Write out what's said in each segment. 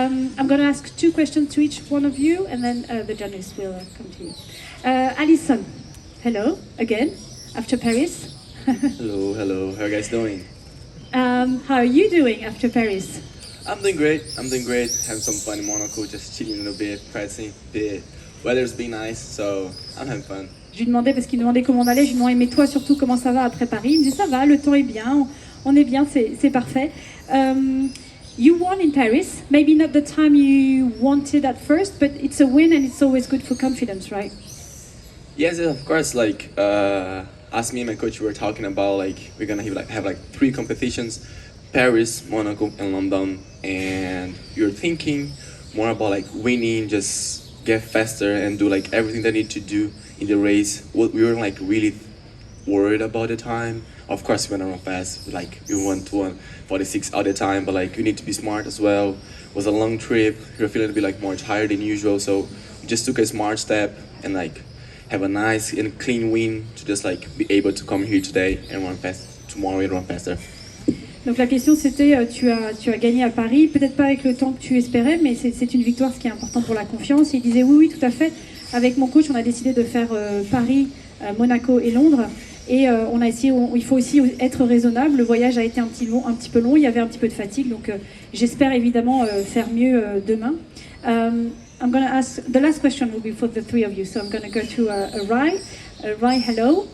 I'm going to ask 2 questions to each one of you, and then the journalists will come to you. Alison, hello again, after Paris. Hello. How are you guys doing? How are you doing after Paris? I'm doing great. Having some fun in Monaco, just chilling a little bit, practicing. The weather's been nice, so I'm having fun. Je lui demandais, parce qu'il me demandait comment on allait, je lui demandais, mais toi surtout, comment ça va après Paris? Il me dit, ça va, le temps est bien, on est bien, c'est parfait. You won in Paris, maybe not the time you wanted at first, but it's a win and it's always good for confidence, right? Yes, of course. Like, as me and my coach were talking about, like, we're gonna have 3 competitions: Paris, Monaco, and London. And you're thinking more about like winning, just get faster and do like everything that you need to do in the race. We were like really worried about the time. Of course, we want to run fast. Like, we want to run 46 all the time, but like you need to be smart as well. It was a long trip. You're feeling a bit like more tired than usual, so we just took a smart step and like have a nice and clean win to just like be able to come here today and run fast tomorrow and run faster. Donc la question c'était, tu as gagné à Paris, peut-être pas avec le temps que tu espérais, mais c'est une victoire, ce qui est important pour la confiance. Et il disait oui, tout à fait. Avec mon coach, on a décidé de faire Paris, Monaco et Londres. Et on a essayé, il faut aussi être raisonnable. Le voyage a été un petit peu long, il y avait un petit peu de fatigue. Donc j'espère évidemment faire mieux demain. I'm going to ask, the last question will be for the 3 of you. So I'm going to go to Rai. Rai, hello.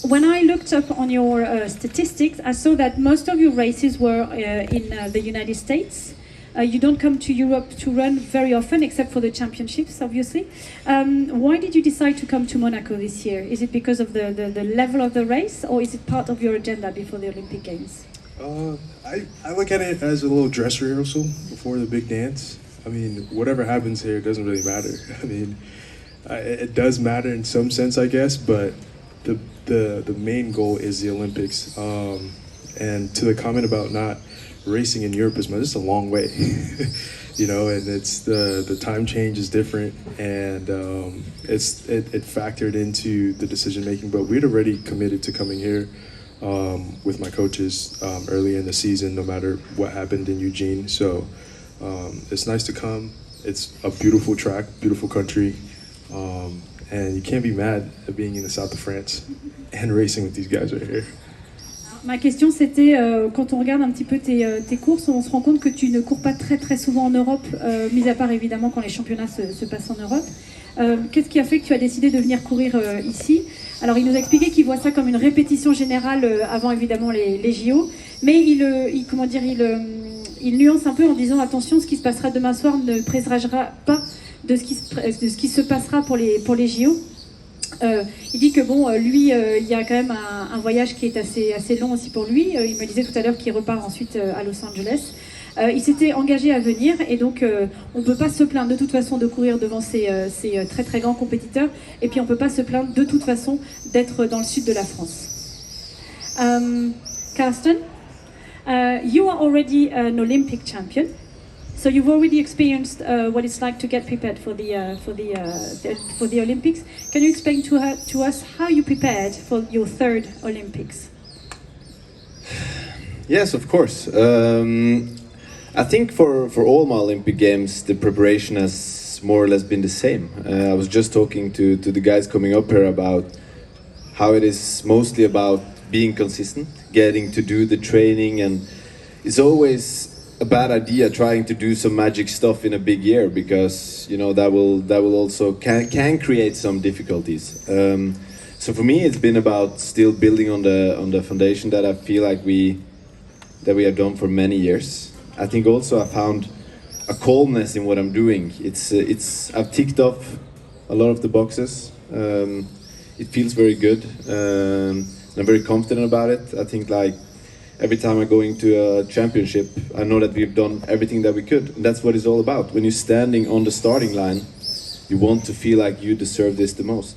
When I looked up on your statistics, I saw that most of your races were in the United States. You don't come to Europe to run very often, except for the championships, obviously. Why did you decide to come to Monaco this year? Is it because of the level of the race, or is it part of your agenda before the Olympic Games? I look at it as a little dress rehearsal before the big dance. I mean, whatever happens here doesn't really matter. I mean, it does matter in some sense, I guess, but the main goal is the Olympics. And to the comment about not racing in Europe is just a long way, you know, and it's the time change is different, and it factored into the decision making. But we'd already committed to coming here with my coaches early in the season, no matter what happened in Eugene. So it's nice to come. It's a beautiful track, beautiful country. And you can't be mad at being in the south of France and racing with these guys right here. Ma question c'était, quand on regarde un petit peu tes courses, on se rend compte que tu ne cours pas très souvent en Europe, mis à part évidemment quand les championnats se passent en Europe. Qu'est-ce qui a fait que tu as décidé de venir courir ici? Alors il nous a expliqué qu'il voit ça comme une répétition générale avant évidemment les JO, mais il nuance un peu en disant attention, ce qui se passera demain soir ne présagera pas de ce qui se passera pour les JO. Il dit que bon, lui, il y a quand même un voyage qui est assez long aussi pour lui. Il me disait tout à l'heure qu'il repart ensuite à Los Angeles. Il s'était engagé à venir et donc on ne peut pas se plaindre de toute façon de courir devant ces très grands compétiteurs, et puis on ne peut pas se plaindre de toute façon d'être dans le sud de la France. Karsten, you are already an Olympic champion. So you've already experienced what it's like to get prepared for the Olympics. Can you explain to us how you prepared for your 3rd Olympics? Yes, of course. I think for all my Olympic Games, the preparation has more or less been the same. I was just talking to the guys coming up here about how it is mostly about being consistent, getting to do the training, and it's always a bad idea trying to do some magic stuff in a big year, because you know that will also can create some difficulties. So for me, it's been about still building on the foundation that I feel like we have done for many years. I think also I found a calmness in what I'm doing. I've ticked off a lot of the boxes. It feels very good. I'm very confident about it. I think like every time I go into a championship, I know that we've done everything that we could. And that's what it's all about. When you're standing on the starting line, you want to feel like you deserve this the most.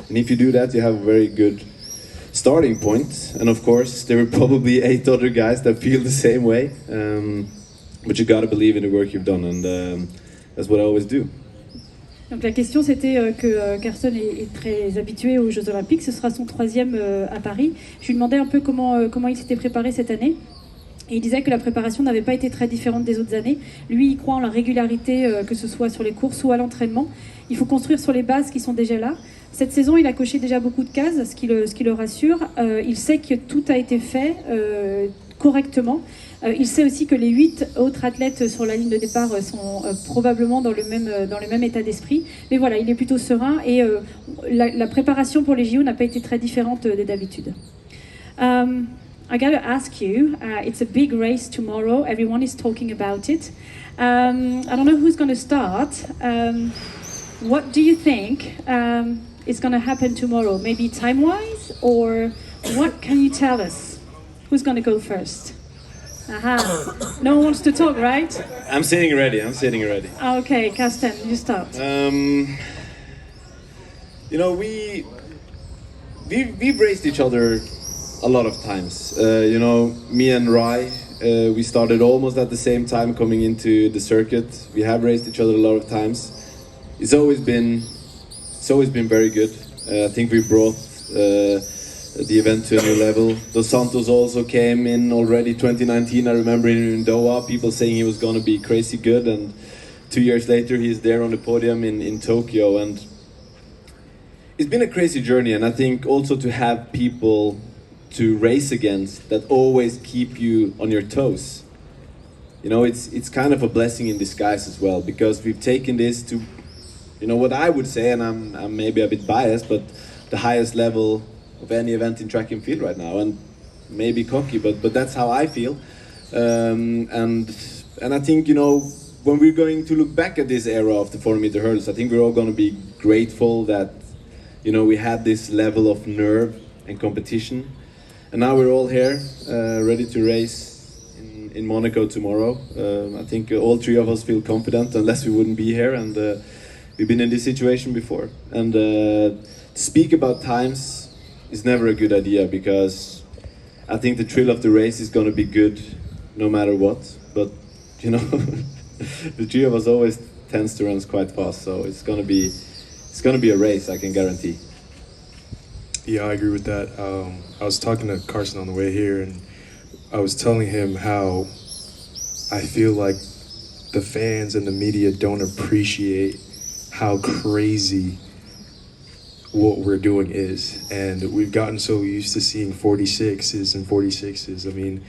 And if you do that, you have a very good starting point. And of course, there are probably 8 other guys that feel the same way. But you gotta believe in the work you've done, and that's what I always do. Donc la question c'était que Karsten est très habitué aux Jeux Olympiques, ce sera son 3e à Paris. Je lui demandais un peu comment il s'était préparé cette année. Et il disait que la préparation n'avait pas été très différente des autres années. Lui, il croit en la régularité, que ce soit sur les courses ou à l'entraînement. Il faut construire sur les bases qui sont déjà là. Cette saison, il a coché déjà beaucoup de cases, ce qui le rassure. Il sait que tout a été fait correctement. Il sait aussi que les 8 autres athlètes sur la ligne de départ sont probablement dans le même état d'esprit. Mais voilà, il est plutôt serein et la préparation pour les JO n'a pas été très différente de d'habitude. I gotta ask you, it's a big race tomorrow, everyone is talking about it. I don't know who's going to start. What do you think is going to happen tomorrow? Maybe time-wise, or what can you tell us? Who's going to go first? Aha. No one wants to talk, right? I'm sitting ready. Okay, Karsten, you start. You know, we've raced each other a lot of times. You know, me and Rai, we started almost at the same time coming into the circuit. We have raced each other a lot of times. It's always been very good. I think we brought the event to a new level. Dos Santos also came in already 2019. I remember in Doha, people saying he was going to be crazy good, and 2 years later he's there on the podium in Tokyo. And it's been a crazy journey, and I think also to have people to race against that always keep you on your toes. You know, it's kind of a blessing in disguise as well, because we've taken this to, you know, what I would say, and I'm maybe a bit biased, but the highest level of any event in track and field right now, and maybe cocky, but that's how I feel. And I think, you know, when we're going to look back at this era of the 400-meter hurdles, I think we're all going to be grateful that, you know, we had this level of nerve and competition. And now we're all here, ready to race in Monaco tomorrow. I think all three of us feel confident, unless we wouldn't be here. And we've been in this situation before. And to speak about times is never a good idea, because I think the thrill of the race is going to be good no matter what. But, you know, the three of us always tends to run quite fast. So it's going to be a race, I can guarantee. Yeah, I agree with that. I was talking to Karsten on the way here, and I was telling him how I feel like the fans and the media don't appreciate how crazy what we're doing is. And we've gotten so used to seeing 46s and 46s. I mean,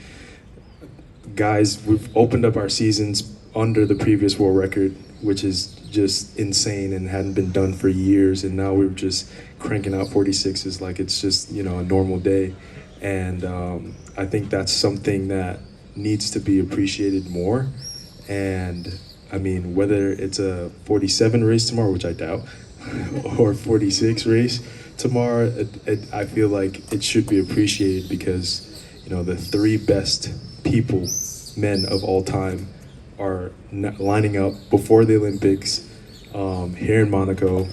guys, we've opened up our seasons under the previous world record, which is just insane and hadn't been done for years. And now we're just cranking out 46s like it's just, you know, a normal day. And I think that's something that needs to be appreciated more. And I mean, whether it's a 47 race tomorrow, which I doubt, or 46 race tomorrow, I feel like it should be appreciated, because, you know, the three best men of all time are lining up before the Olympics here in Monaco.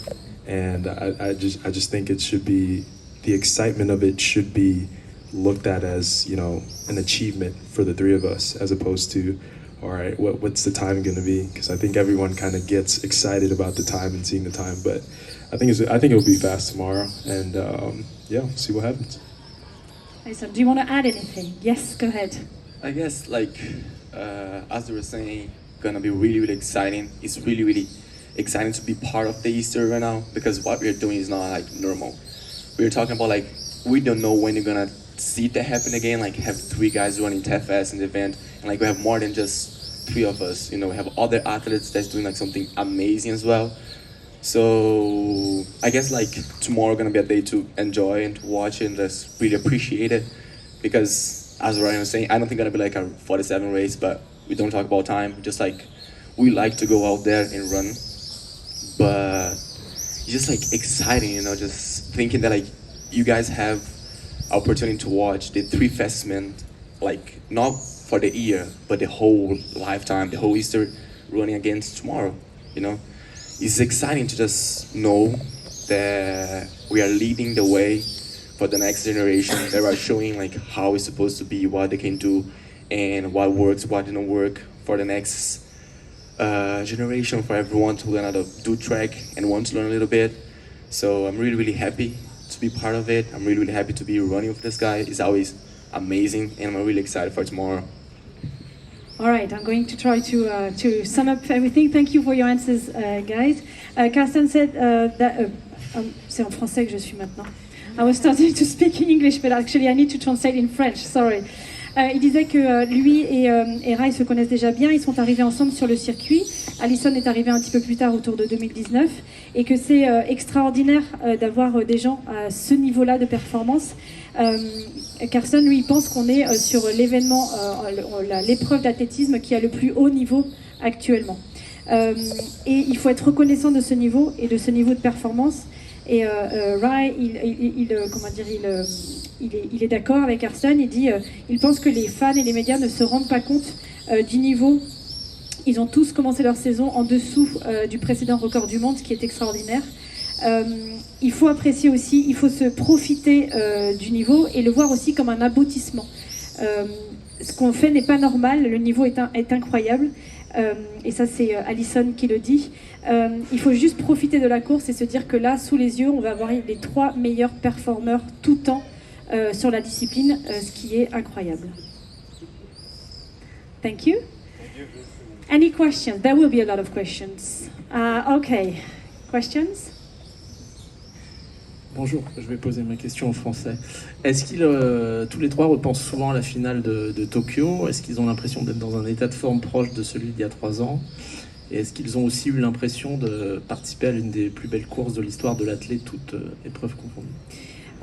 And I just think it should be, the excitement of it should be looked at as, you know, an achievement for the three of us, as opposed to, all right, what's the time going to be? Because I think everyone kind of gets excited about the time and seeing the time, but I think it'll be fast tomorrow, and yeah, see what happens. Alison, do you want to add anything? Yes, go ahead. I guess, like, as they were saying, gonna be really, really exciting. It's really, really exciting to be part of the Easter right now, because what we're doing is not like normal. We're talking about, like, we don't know when you're gonna see that happen again, like have three guys running TFS in the event, and like we have more than just three of us, you know, we have other athletes that's doing like something amazing as well. So I guess like tomorrow gonna be a day to enjoy and to watch it and just really appreciate it, because as Ryan was saying, I don't think gonna be like a 47 race, but we don't talk about time, just like we like to go out there and run, but it's just like exciting, you know, just thinking that like you guys have opportunity to watch the three fastest men, like not for the year, but the whole lifetime, the whole Easter running against tomorrow, you know. It's exciting to just know that we are leading the way for the next generation. They are showing like how it's supposed to be, what they can do, and what works, what didn't work for the next generation, for everyone to learn how to do track and want to learn a little bit. So I'm really, really happy to be part of it. I'm really, really happy to be running with this guy. It's always amazing, and I'm really excited for tomorrow. All right, I'm going to try to sum up everything. Thank you for your answers, guys. Karsten said that... c'est en français que je suis maintenant. I was starting to speak in English, but actually I need to translate in French, sorry. Il disait que lui et Rai se connaissent déjà bien, ils sont arrivés ensemble sur le circuit. Alison est arrivée un petit peu plus tard, autour de 2019, et que c'est extraordinaire d'avoir des gens à ce niveau-là de performance. Karsten, lui, pense qu'on est sur l'événement, l'épreuve d'athlétisme qui a le plus haut niveau actuellement. Et il faut être reconnaissant de ce niveau et de ce niveau de performance. Et Rai, il est d'accord avec Karsten. Il dit, il pense que les fans et les médias ne se rendent pas compte du niveau. Ils ont tous commencé leur saison en dessous du précédent record du monde, ce qui est extraordinaire. Il faut apprécier aussi, il faut se profiter du niveau et le voir aussi comme un aboutissement. Ce qu'on fait n'est pas normal, le niveau est incroyable. Et ça c'est Alison qui le dit. Il faut juste profiter de la course et se dire que là, sous les yeux, on va avoir les 3 meilleurs performeurs tout temps sur la discipline, ce qui est incroyable. Thank you. Any questions? There will be a lot of questions. Okay, questions? Bonjour, je vais poser ma question en français. Est-ce qu'ils, tous les trois, repensent souvent à la finale de Tokyo? Est-ce qu'ils ont l'impression d'être dans un état de forme proche de celui d'il y a 3 ans? Et est-ce qu'ils ont aussi eu l'impression de participer à l'une des plus belles courses de l'histoire de l'athlète, toutes épreuves confondues?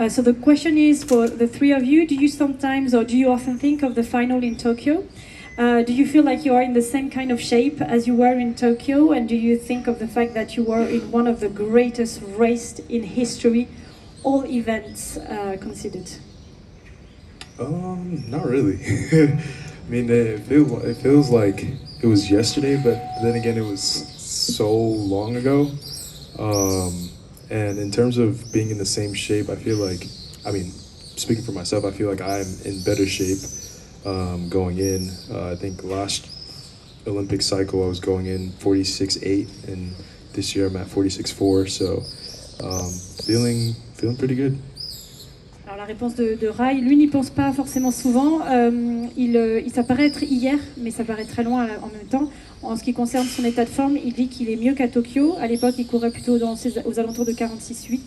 So the question is for the 3 of you, do you sometimes or do you often think of the final in Tokyo? Do you feel like you are in the same kind of shape as you were in Tokyo? And do you think of the fact that you were in one of the greatest races in history, all events considered? Not really. I mean, it feels like it was yesterday, but then again, it was so long ago. And in terms of being in the same shape, I feel like, I mean, speaking for myself, I feel like I'm in better shape going in. I think last Olympic cycle I was going in 46.8, and this year I'm at 46.4, so feeling pretty good. Alors la réponse de Rai, lui n'y pense pas forcément souvent. Ça paraît être hier, mais ça paraît très loin en même temps. En ce qui concerne son état de forme, il dit qu'il est mieux qu'à Tokyo. À l'époque, il courait plutôt aux alentours de 46.8.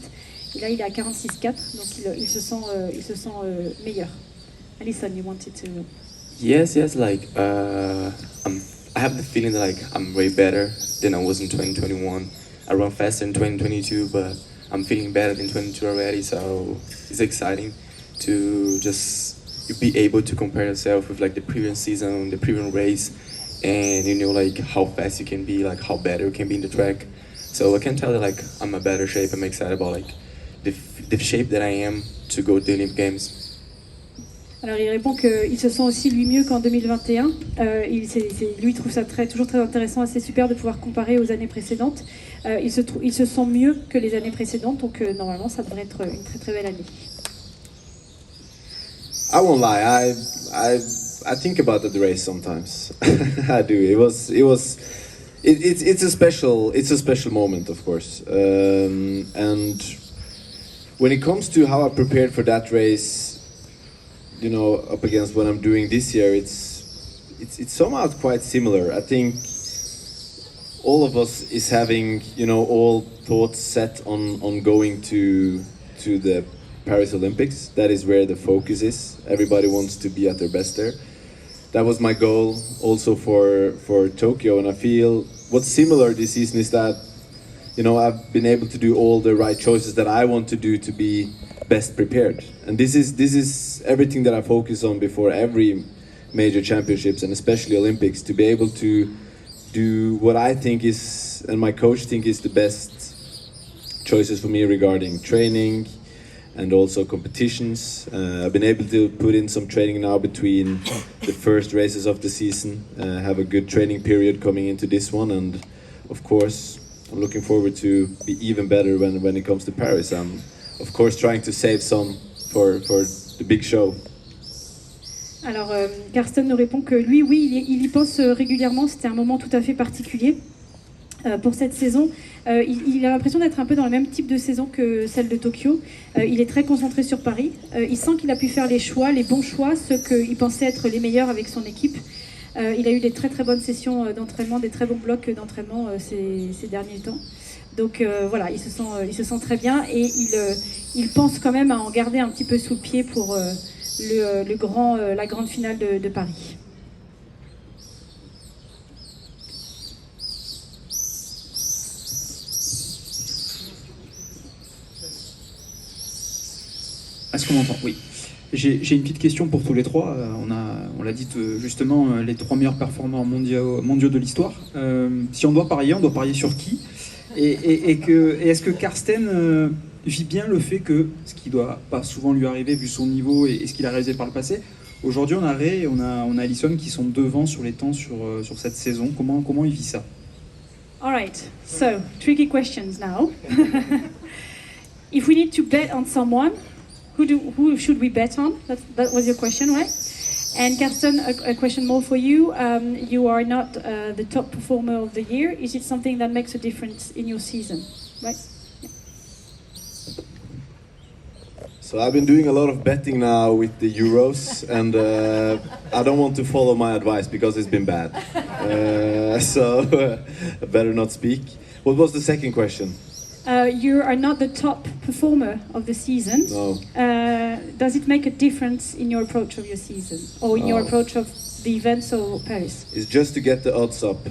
Et là, il est à 46.4, donc il se sent meilleur. Alison, you wanted to... Yes, like I have the feeling that like I'm way better than I was in 2021. I run faster in 2022, but I'm feeling better than 22 already, so it's exciting to just be able to compare yourself with like the previous season, the previous race, and you know like how fast you can be, like how better you can be in the track. So I can tell that like I'm in a better shape. I'm excited about like the shape that I am to go to the Olympic Games. Alors il répond qu'il se sent aussi lui mieux qu'en 2021. Lui trouve ça toujours très intéressant, assez super de pouvoir comparer aux années précédentes. Il se sent mieux que les années précédentes, donc normalement ça devrait être une très très belle année. I won't lie, I think about the race sometimes. I do. It's a special moment, of course. And when it comes to how I prepared for that race, you know, up against what I'm doing this year, it's somehow quite similar. I think all of us is having, you know, all thoughts set on going to the Paris Olympics. That is where the focus is. Everybody wants to be at their best there. That was my goal also for Tokyo, and I feel what's similar this season is that, you know, I've been able to do all the right choices that I want to do to be best prepared. And this is everything that I focus on before every major championships, and especially Olympics, to be able to do what I think is, and my coach think is the best choices for me regarding training and also competitions. I've been able to put in some training now between the first races of the season, have a good training period coming into this one, and of course I'm looking forward to be even better when it comes to Paris. I'm of course trying to save some for the big show. Alors Karsten nous répond que lui, oui, il y pense régulièrement. C'était un moment tout à fait particulier pour cette saison. Il a l'impression d'être un peu dans le même type de saison que celle de Tokyo. Il est très concentré sur Paris. Il sent qu'il a pu faire les bons choix, ceux qu'il pensait être les meilleurs avec son équipe. Il a eu des très très bonnes sessions d'entraînement, des très bons blocs d'entraînement ces derniers temps. Donc voilà, il se sent très bien et il pense quand même à en garder un petit peu sous le pied pour la grande finale de Paris. Est-ce qu'on m'entend? Oui. J'ai une petite question pour tous les trois. On l'a dit justement, les 3 meilleurs performeurs mondiaux de l'histoire. Si on doit parier sur qui? Et est-ce que Karsten vit bien le fait que, ce qui ne doit pas souvent lui arriver vu son niveau et ce qu'il a réalisé par le passé, aujourd'hui on a Rai et on a Alison qui sont devant sur les temps sur cette saison. Comment il vit ça? All right, so tricky questions now. If we need to bet on someone, who should we bet on? That was your question, right? And Karsten, a question more for you. You are not the top performer of the year. Is it something that makes a difference in your season, right? Yeah. So I've been doing a lot of betting now with the Euros, and I don't want to follow my advice because it's been bad. So I better not speak. What was the second question? You are not the top performer of the season. No. Does it make a difference in your approach of your season, or in your approach of the events or Paris? It's just to get the odds up.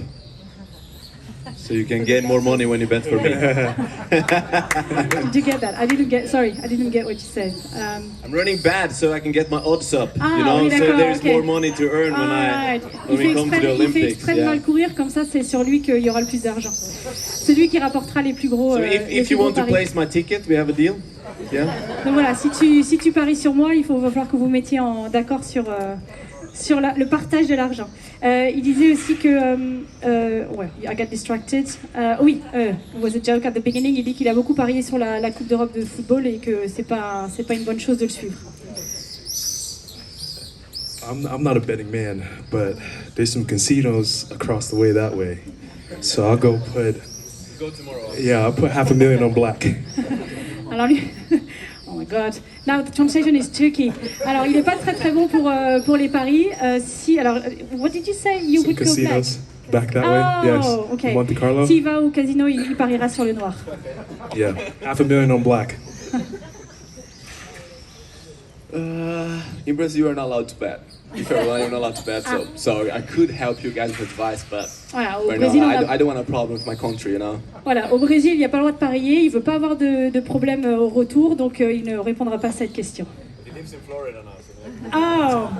So you can gain more money when you bet for me. Did you get that? I didn't get what you said. I'm running bad so I can get my odds up, oui, so there's okay. more money to earn when we come to the Il fait Olympics. exprès de mal courir, comme ça c'est sur lui qu'il y aura le plus d'argent. C'est lui qui rapportera les plus gros So if you want to place my ticket, we have a deal. Yeah. Donc voilà, si tu paries sur moi, va falloir que vous mettiez d'accord sur le partage de l'argent. Il disait aussi que I got distracted. It was a joke at the beginning. Il dit qu'il a beaucoup parié sur la Coupe d'Europe de football et que c'est pas une bonne chose de le suivre. I'm not a betting man, but there's some casinos across the way that way. So I'll go tomorrow. Yeah, I'll put $500,000 on black. Alors lui, oh my God. Now the translation is tricky. Alors il est pas très bon pour les paris. What did you say? You Some would go black. casinos back that way. Yes. Okay. Monte Carlo. S'il va au casino, il pariera sur le noir. Yeah, $500,000 on black. In Brazil, you are not allowed to bet. If you're not allowed to bet, so I could help you guys with advice, but Voilà, au right Brésil, now, I don't want a problem with my country, you know. Voilà, au Brésil, il n'y a pas le droit de parier, il veut pas avoir de problème au retour, donc il ne répondra pas à cette question.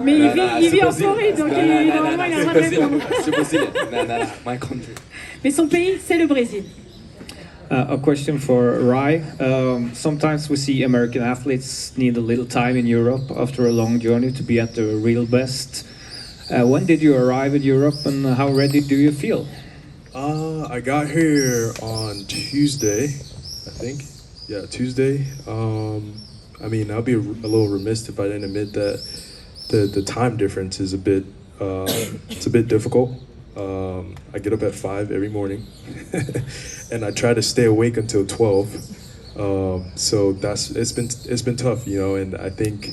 Mais il vit en Floride, donc normalement il a le droit de répondre. C'est Brésilien. No, my country. Mais son pays, c'est le Brésil. A question for Rai. Sometimes we see American athletes need a little time in Europe after a long journey to be at the real best. When did you arrive in Europe and how ready do you feel? I got here on Tuesday, I think. Yeah, Tuesday. I mean, I'll be a little remiss if I didn't admit that the time difference is a bit difficult. I get up at 5 every morning, and I try to stay awake until 12. So it's been tough, you know, and I think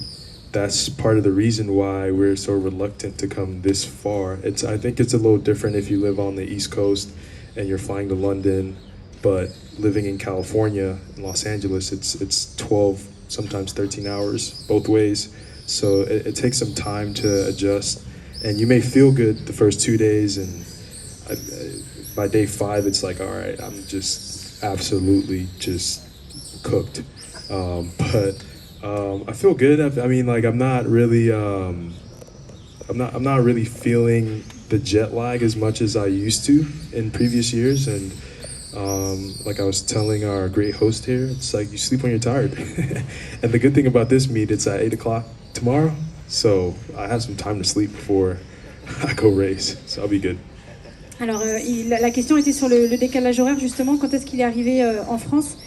that's part of the reason why we're so reluctant to come this far. I think it's a little different if you live on the East Coast and you're flying to London, but living in California, in Los Angeles, it's 12, sometimes 13 hours both ways. So it takes some time to adjust. And you may feel good the first 2 days, and by day 5, it's like, all right, I'm just absolutely just cooked. But I feel good. I mean, like I'm not really feeling the jet lag as much as I used to in previous years. And like I was telling our great host here, it's like you sleep when you're tired. And the good thing about this meet, it's at 8 o'clock tomorrow. So I have some time to sleep before I go race, so I'll be good. Alors, la question était sur le décalage horaire, justement, quand est-ce qu'il est arrivé en France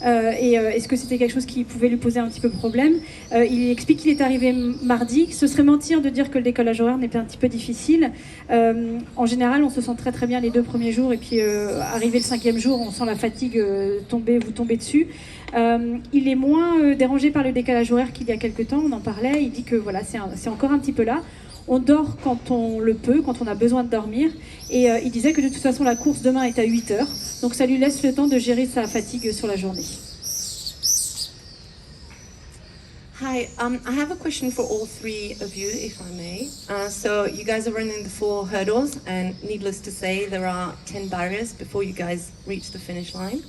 et est-ce que c'était quelque chose qui pouvait lui poser un petit peu problème. Il explique qu'il est arrivé mardi. Ce serait mentir de dire que le décalage horaire n'est pas un petit peu difficile. En général, on se sent très très bien les 2 premiers jours et puis arrivé le 5e jour, on sent la fatigue vous tomber dessus. Il est moins dérangé par le décalage horaire qu'il y a quelques temps, on en parlait. Il dit que voilà, c'est encore un petit peu là. on dort quand on le peut, quand on a besoin de dormir. Et il disait que de toute façon, la course demain est à 8 heures. Donc ça lui laisse le temps de gérer sa fatigue sur la journée. Hi, I have a question for all three of you, if I may. So you guys are running the 4 hurdles, and needless to say, there are 10 barriers before you guys reach the finish line.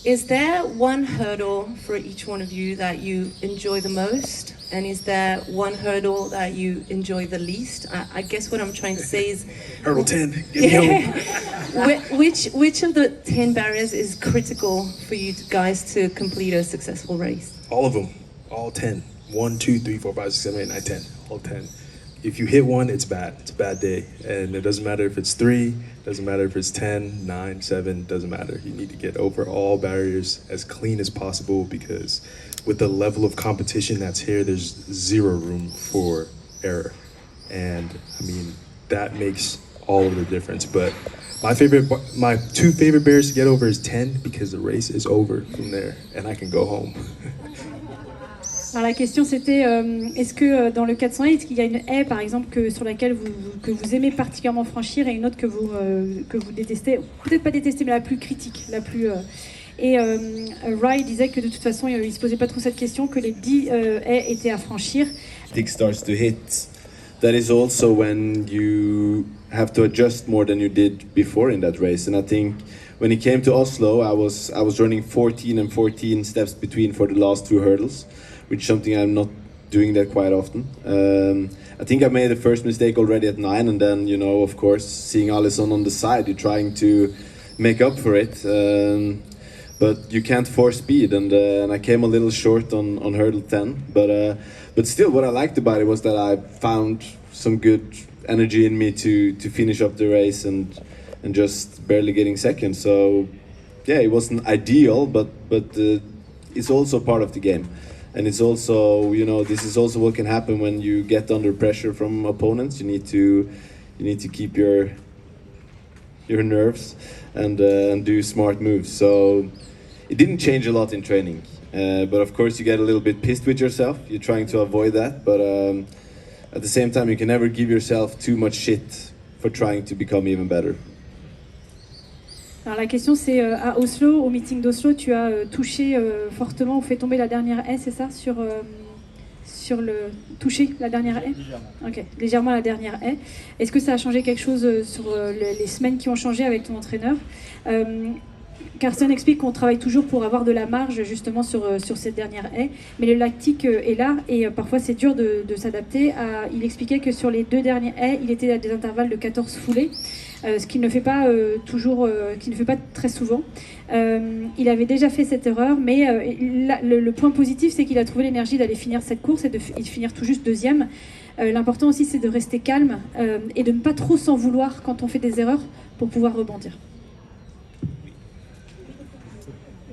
Is there one hurdle for each one of you that you enjoy the most? And is there one hurdle that you enjoy the least? I guess what I'm trying to say is... Hurdle 10, get me home. Which of the 10 barriers is critical for you guys to complete a successful race? All of them. All 10. 1, 2, 3, 4, 5, 6, 7, 8, 9, 10. All 10. If you hit one, it's bad. It's a bad day. And it doesn't matter if it's 3, doesn't matter if it's 10, 9, 7, doesn't matter. You need to get over all barriers as clean as possible, because with the level of competition that's here, there's zero room for error. And I mean, that makes all of the difference. But my 2 favorite barriers to get over is 10, because the race is over from there and I can go home. Alors la question c'était, est-ce que dans le 400 est-ce qu'il y a une haie par exemple sur laquelle que vous aimez particulièrement franchir, et une autre que vous détestez, peut-être pas détestez mais la plus critique, la plus... Et Rai disait que de toute façon il se posait pas trop cette question, que les 10 haies étaient à franchir. It starts to hit. That is also when you have to adjust more than you did before in that race. And I think when it came to Oslo, I was running 14 and 14 steps between for the last 2 hurdles, which is something I'm not doing that quite often. I think I made the first mistake already at 9, and then, you know, of course, seeing Alison on the side, you're trying to make up for it. But you can't force speed, and I came a little short on hurdle 10. But still, what I liked about it was that I found some good energy in me to finish up the race and just barely getting second. So yeah, it wasn't ideal, but it's also part of the game. And it's also, you know, this is also what can happen when you get under pressure from opponents. You need to keep your nerves and do smart moves. So it didn't change a lot in training, but of course you get a little bit pissed with yourself. You're trying to avoid that, but at the same time you can never give yourself too much shit for trying to become even better. Alors la question c'est, à Oslo, au meeting d'Oslo, tu as touché fortement ou fait tomber la dernière haie, c'est ça, sur le toucher la dernière haie? Légèrement. Ok, légèrement la dernière haie. Est-ce que ça a changé quelque chose sur les semaines qui ont changé avec ton entraîneur? Karsten explique qu'on travaille toujours pour avoir de la marge justement sur cette dernière haie, mais le lactique est là et parfois c'est dur de s'adapter. Il expliquait que sur les 2 dernières haies, il était à des intervalles de 14 foulées, ce qu'il ne fait pas qu'il ne fait pas très souvent. Il avait déjà fait cette erreur, mais le point positif, c'est qu'il a trouvé l'énergie d'aller finir cette course et de finir tout juste 2e. L'important aussi, c'est de rester calme et de ne pas trop s'en vouloir quand on fait des erreurs pour pouvoir rebondir.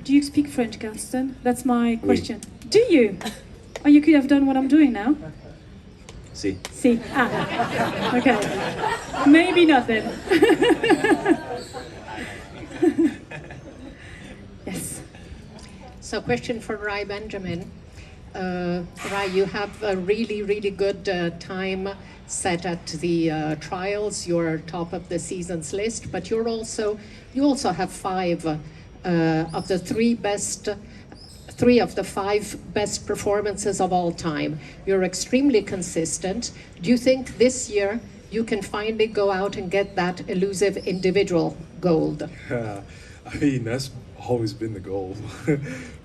Do you speak French, Karsten? That's my question. Oui. Do you? Oh, you could have done what I'm doing now. Si. Si. Ah. Okay. Maybe not then. Yes. So, question for Rai Benjamin. Rai, you have a really, really good time set at the trials. You're top of the season's list, but you also have 5 of the 3 of the 5 best performances of all time. You're extremely consistent. Do you think this year you can finally go out and get that elusive individual gold? I mean, that's always been the goal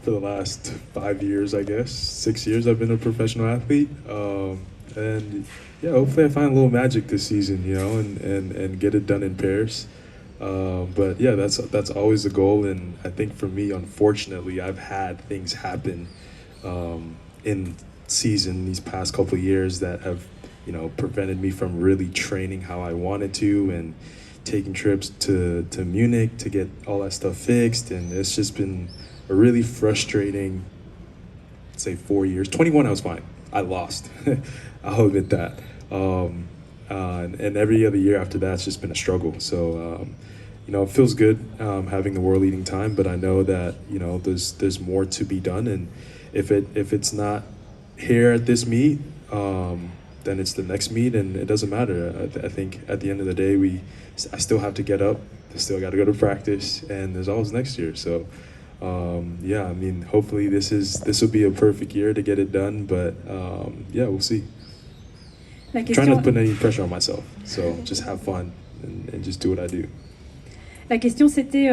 for the last 5 years, I guess. 6 years I've been a professional athlete. And yeah, hopefully I find a little magic this season, you know, and get it done in pairs. But yeah, that's always the goal, and I think for me, unfortunately, I've had things happen in season these past couple of years that have, you know, prevented me from really training how I wanted to and taking trips to Munich to get all that stuff fixed, and it's just been a really frustrating, say, 4 years. 21, I was fine. I lost. I'll admit that. And every other year after that, it's just been a struggle. So, you know, it feels good having the world-leading time, but I know that, you know, there's more to be done. And if it's not here at this meet, then it's the next meet, and it doesn't matter. I think at the end of the day, I still have to get up, I still got to go to practice, and there's always next year. So, yeah, I mean, hopefully this will be a perfect year to get it done, but yeah, we'll see. Trying not to put any pressure on myself, so just have fun and just do what I do. La question c'était,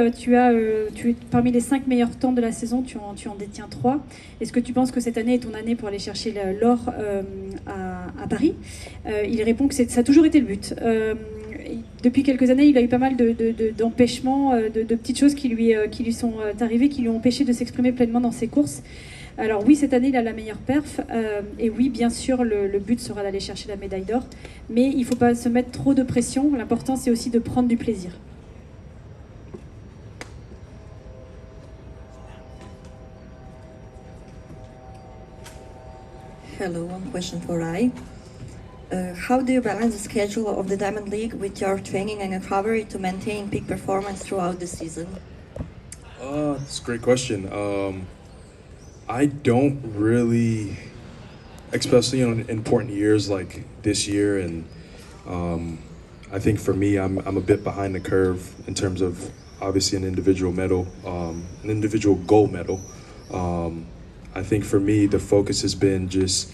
parmi les 5 meilleurs temps de la saison, tu en détiens 3. Est-ce que tu penses que cette année est ton année pour aller chercher l'or à Paris? Il répond que ça a toujours été le but. Depuis quelques années, il a eu pas mal d'empêchements, de petites choses qui lui sont arrivées, qui lui ont empêché de s'exprimer pleinement dans ses courses. Alors oui, cette année, il a la meilleure perf, et oui, bien sûr, le but sera d'aller chercher la médaille d'or, mais il ne faut pas se mettre trop de pression. L'important, c'est aussi de prendre du plaisir. Hello, one question for Rai. How do you balance the schedule of the Diamond League with your training and recovery to maintain peak performance throughout the season? That's a great question. I don't really, especially in important years like this year, and I think for me, I'm a bit behind the curve in terms of obviously an individual medal, an individual gold medal. I think for me, the focus has been just,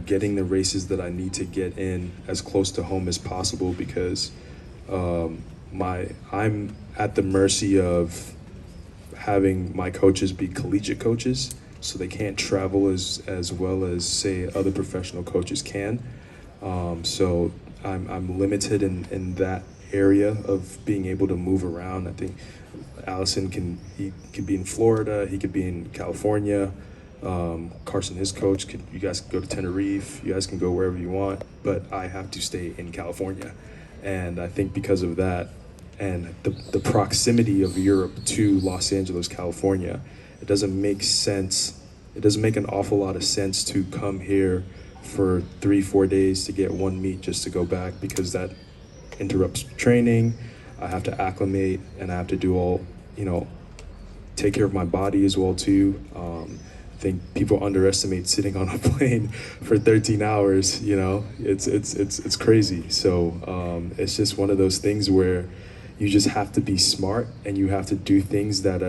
getting the races that I need to get in as close to home as possible, because I'm at the mercy of having my coaches be collegiate coaches, so they can't travel as well as, say, other professional coaches can. So I'm limited in that area of being able to move around. I think Alison he could be in Florida, he could be in California. Karsten, his coach, you guys can go to Tenerife, you guys can go wherever you want, but I have to stay in California. And I think because of that, and the proximity of Europe to Los Angeles, California, it doesn't make sense. It doesn't make an awful lot of sense to come here for 3-4 days to get one meet just to go back, because that interrupts training. I have to acclimate, and I have to do all, take care of my body as well too. I think people underestimate sitting on a plane for 13 hours. It's crazy. So it's just one of those things where you just have to be smart, and you have to do things that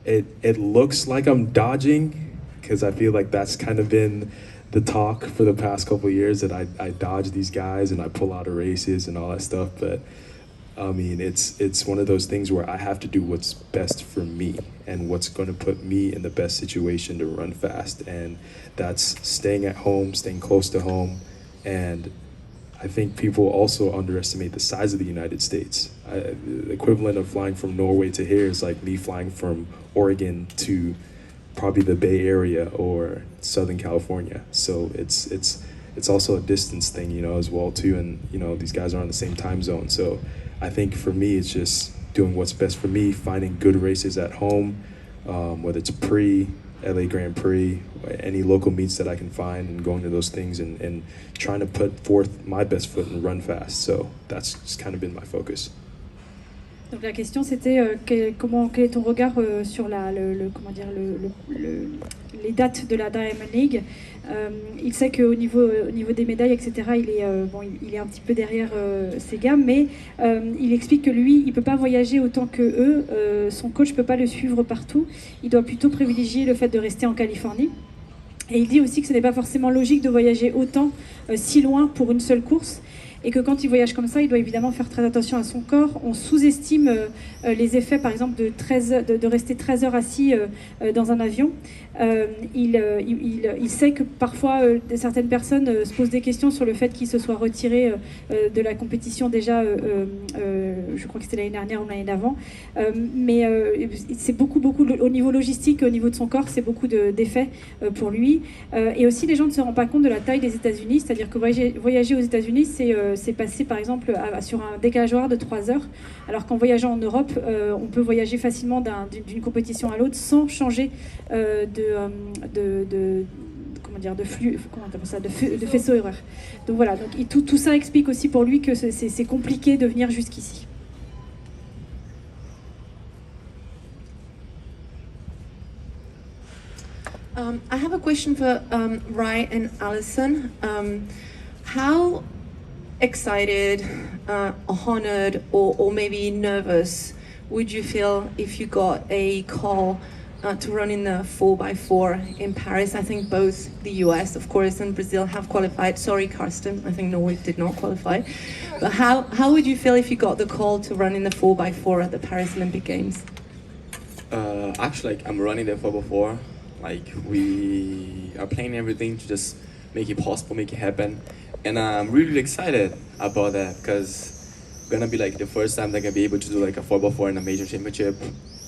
it looks like I'm dodging, because I feel like that's kind of been the talk for the past couple of years, that I dodge these guys and I pull out of races and all that stuff. But I mean, it's one of those things where I have to do what's best for me and what's going to put me in the best situation to run fast, and that's staying at home, staying close to home. And I think people also underestimate the size of the United States. The equivalent of flying from Norway to here is like me flying from Oregon to probably the Bay Area or Southern California. So it's also a distance thing, as well too. And these guys are on the same time zone. So I think for me, it's just doing what's best for me, finding good races at home, whether it's LA Grand Prix, any local meets that I can find, and going to those things and trying to put forth my best foot and run fast. So that's just kind of been my focus. Donc la question c'était quel est ton regard sur les dates de la Diamond League. Il sait qu'au niveau des médailles, etc., il est un petit peu derrière ses gars, mais il explique que lui, il ne peut pas voyager autant que eux. Son coach ne peut pas le suivre partout. Il doit plutôt privilégier le fait de rester en Californie. Et il dit aussi que ce n'est pas forcément logique de voyager autant, si loin pour une seule course. Et que quand il voyage comme ça, il doit évidemment faire très attention à son corps. On sous-estime les effets, par exemple, de rester 13 heures assis dans un avion. Il sait que parfois, certaines personnes se posent des questions sur le fait qu'il se soit retiré de la compétition déjà, je crois que c'était l'année dernière ou l'année d'avant. Mais c'est beaucoup, au niveau logistique, au niveau de son corps, c'est beaucoup d'effets pour lui. Et aussi, les gens ne se rendent pas compte de la taille des États-Unis. C'est-à-dire que voyager aux États-Unis, c'est passer par exemple sur un décalage horaire de 3 heures, alors qu'en voyageant en Europe, on peut voyager facilement d'une compétition à l'autre sans changer de faisceau horaire. Donc voilà, donc tout ça explique aussi pour lui que c'est compliqué de venir jusqu'ici. I have a question for Rai and Alison. How excited, honored, or maybe nervous would you feel if you got a call to run in the 4x4 in Paris? I think both the US, of course, and Brazil have qualified. Sorry, Karsten, I think Norway did not qualify. But how would you feel if you got the call to run in the 4x4 at the Paris Olympic Games? Actually, like, I'm running the 4x4. Like, we are planning everything to just make it possible, make it happen. And I'm really excited about that because it's gonna be like the first time they're gonna be able to do like a 4x4 in a major championship,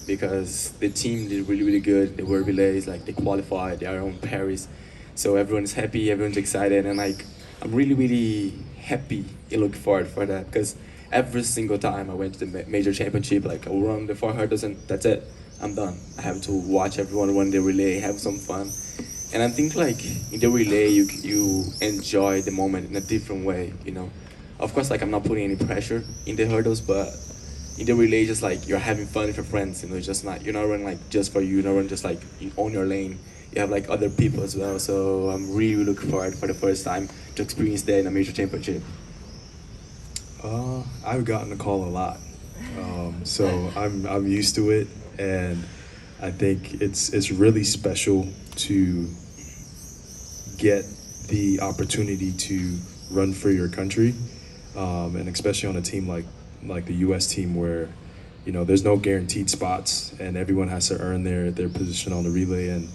because the team did really, really good. They were relays, like they qualified, they are on Paris. So everyone's happy, everyone's excited, and like I'm really, really happy and look forward for that, because every single time I went to the major championship, like I'll run the 4 hurdles and that's it, I'm done. I have to watch everyone run the relay, have some fun. And I think like in the relay, you enjoy the moment in a different way, you know. Of course, like I'm not putting any pressure in the hurdles, but in the relay, just like you're having fun with your friends, you know. It's just not, you're not running like just for you, you're not running just like on your lane. You have like other people as well. So I'm really looking forward for the first time to experience that in a major championship. I've gotten a call a lot, so I'm used to it, and I think it's really special to get the opportunity to run for your country, and especially on a team like the U.S. team, where you know there's no guaranteed spots and everyone has to earn their position on the relay. And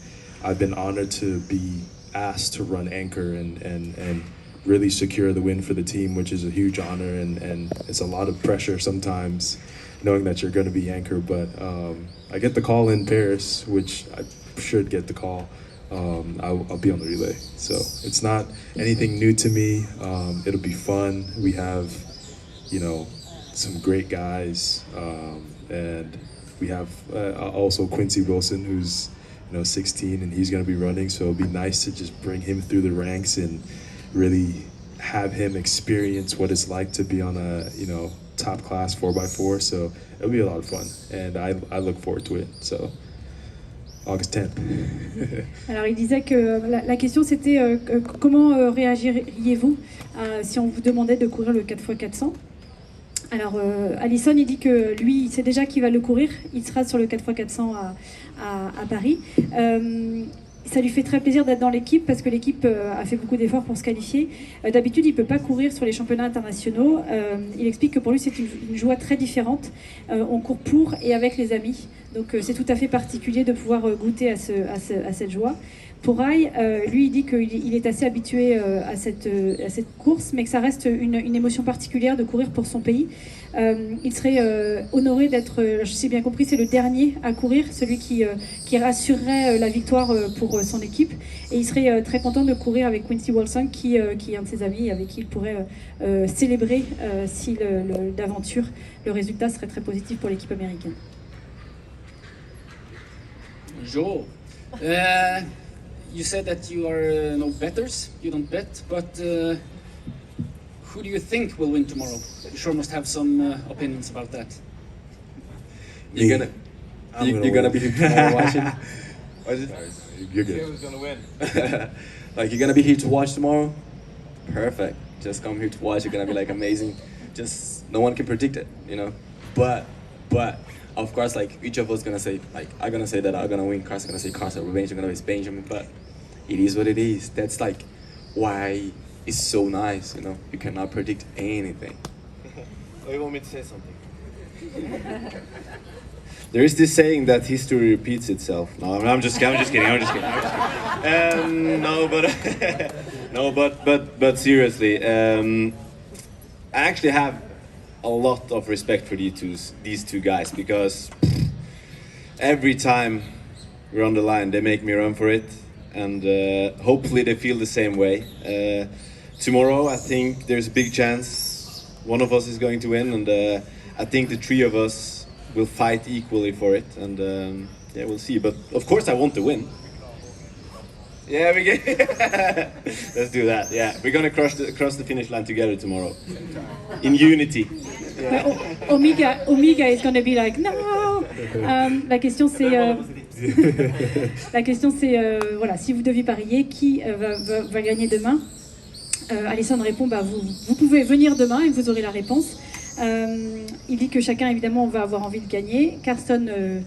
I've been honored to be asked to run anchor and really secure the win for the team, which is a huge honor, and it's a lot of pressure sometimes knowing that you're going to be anchor. But I get the call in Paris, which I should get the call. I'll be on the relay, so it's not anything new to me. It'll be fun. We have, you know, some great guys, and we have also Quincy Wilson, who's 16, and he's going to be running. So it'll be nice to just bring him through the ranks and really have him experience what it's like to be on a top class 4x4. So it'll be a lot of fun, and I look forward to it. So August 10th. Alors il disait que la question c'était comment réagiriez-vous si on vous demandait de courir le 4x400. Alors Alison, il dit que lui il sait déjà qu'il va le courir, il sera sur le 4x400 à Paris. Ça lui fait très plaisir d'être dans l'équipe parce que l'équipe a fait beaucoup d'efforts pour se qualifier. D'habitude, il ne peut pas courir sur les championnats internationaux. Il explique que pour lui, c'est une joie très différente. On court pour et avec les amis. Donc c'est tout à fait particulier de pouvoir goûter à cette joie. Pour Rai, lui, il dit qu'il est assez habitué à cette course, mais que ça reste une émotion particulière de courir pour son pays. Il serait honoré d'être, je sais bien compris, c'est le dernier à courir, celui qui rassurerait la victoire pour son équipe. Et il serait très content de courir avec Quincy Wilson, qui est un de ses amis, avec qui il pourrait célébrer si d'aventure le résultat serait très positif pour l'équipe américaine. Joel, you said that you are no bettors, you don't bet, but who do you think will win tomorrow? You sure must have some opinions about that. You're gonna be here tomorrow watching? You're good. Who's gonna win? Like, you're gonna be here to watch tomorrow? Perfect. Just come here to watch. You're gonna be like amazing. Just no one can predict it, you know. But of course, like each of us gonna say, like I'm gonna say that I'm gonna win. Karsten gonna say Karsten. Benjamin gonna say Benjamin. But it is what it is. That's like why it's so nice, you know. You cannot predict anything. Oh, you want me to say something? There is this saying that history repeats itself. No, I'm just kidding. But seriously, I actually have a lot of respect for these two guys, because every time we're on the line, they make me run for it, and hopefully they feel the same way. Tomorrow, I think there's a big chance one of us is going to win, and I think the three of us will fight equally for it, and yeah, we'll see. But of course, I want to win. Yeah, we get. Let's do that. Yeah, we're gonna cross the finish line together tomorrow, in unity. Omega is gonna be like no. La question c'est La question c'est, voilà, si vous deviez parier, qui va gagner demain? Alison répond, bah, vous pouvez venir demain et vous aurez la réponse. Il dit que chacun évidemment va avoir envie de gagner. Karsten,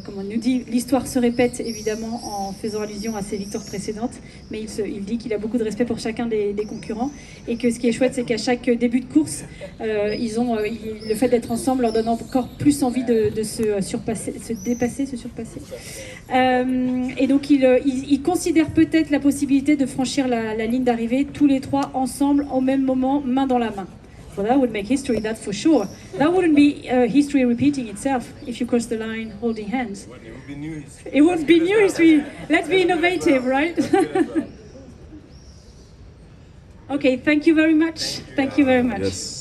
comme on nous dit, l'histoire se répète évidemment en faisant allusion à ses victoires précédentes, mais il dit qu'il a beaucoup de respect pour chacun des concurrents et que ce qui est chouette, c'est qu'à chaque début de course, le fait d'être ensemble leur donne encore plus envie de se surpasser. Et donc il considère peut-être la possibilité de franchir la ligne d'arrivée tous les trois ensemble au même moment, main dans la main. Well, that would make history, that's for sure. That wouldn't be history repeating itself if you cross the line holding hands. It would be new history. It would be new history. Let's be innovative, right? Okay, thank you very much. Thank you very much. Yes.